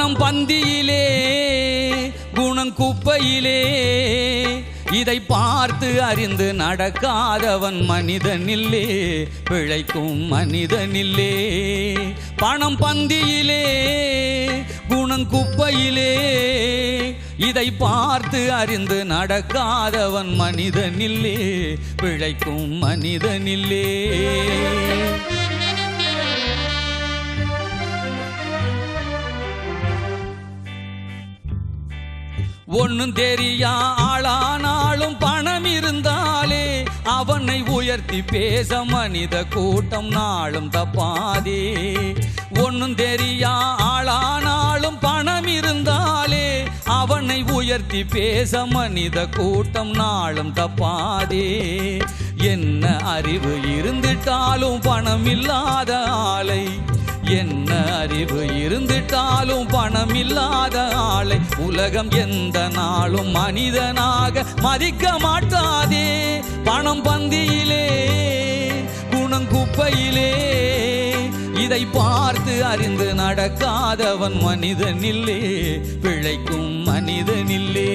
பணம் பந்தியிலே குணம் குப்பையிலே இதை பார்த்து அறிந்து நடக்காதவன் மனிதனில்லே, பிழைக்கும் மனிதனில்லே. பணம் பந்தியிலே குணம் குப்பையிலே இதை பார்த்து அறிந்து நடக்காதவன் மனிதனில்லே, பிழைக்கும் மனிதனில்லே. ஒன்னும் தெரியா ஆளானாலும் பணம் இருந்தாலே அவனை உயர்த்தி பேச மனித கூட்டம் நாளும் தப்பாதே. ஒன்னும் தெரியா ஆளானாலும் பணம் இருந்தாலே அவனை உயர்த்தி பேச மனித கூட்டம் நாளும் தப்பாதே. என்ன அறிவு இருந்துட்டாலும் பணம் இல்லாத ஆளை, என்ன அறிவு இருந்துட்டாலும் பணம் இல்லாத ஆளை உலகம் எந்த நாளும் மனிதனாக மதிக்க மாட்டாதே. பணம் பந்தியிலே குணம் குப்பையிலே இதை பார்த்து அறிந்து நடக்காதவன் மனிதனில்லே, பிழைக்கும் மனிதனில்லே.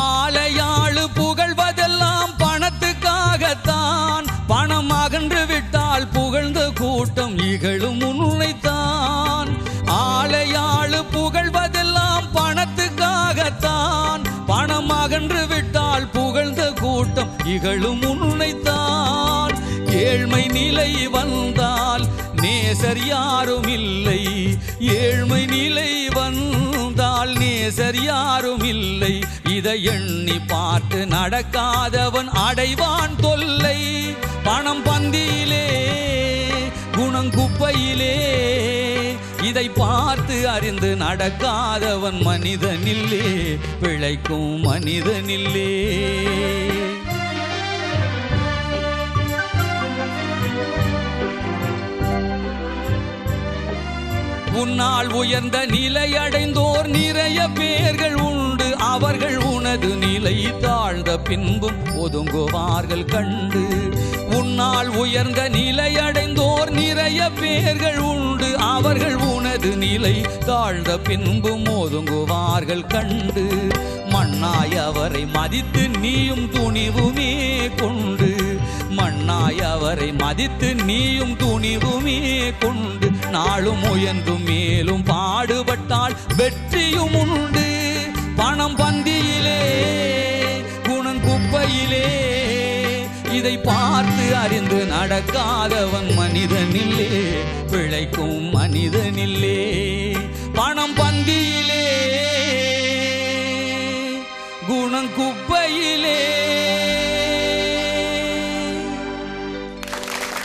ஆளையாளு புகழ்வதெல்லாம் பணத்துக்காகத்தான், பணம் அகன்று விட்டால் புகழ்ந்த கூட்டம் இகழும் உன்னைத்தான். ஆளையாளு புகழ்வதெல்லாம் பணத்துக்காகத்தான், பணம் அகன்று விட்டால் புகழ்ந்த கூட்டம் இகழும் உன்னைத்தான். ஏழ்மை நிலை வந்தால் நேசர் யாரும் இல்லை, ஏழ்மை நிலை வந்தால் நேசர் யாரும் இல்லை. இதை எண்ணி பார்த்து நடக்காதவன் அடைவான் தொல்லை. பணம் பந்தியிலே குணம் குப்பையிலே இதை பார்த்து அறிந்து நடக்காதவன் மனிதனில்லே, பிழைக்கும் மனிதனில்லே. உன்னால் உயர்ந்த நிலை அடைந்தோர் நிறைய பேர்கள் உண்டு, அவர்கள் உனது நிலை தாழ்ந்த பின்பும் ஒதுங்குவார்கள் கண்டு. உன்னால் உயர்ந்த நிலை அடைந்தோர் நிறைய பேர்கள் உண்டு, அவர்கள் உனது நிலை தாழ்ந்த பின்பும் ஒதுங்குவார்கள் கண்டு. மண்ணாய் அவரை மதித்து நீயும் துணிவுமே கொண்டு, மண்ணாய் அவரை மதித்து நீயும் துணிவுமே கொண்டு நாளும் உயர்ந்தும் மேலும் பாடுபட்டால் வெற்றியும் உண்டு. பணம் பந்தியிலே குணம் குப்பையிலே இதை பார்த்து அறிந்து நடக்காதவன் மனிதனில்லே, பிழைக்கும் மனிதனில்லே. பணம் பந்தியிலே குணம் குப்பையிலே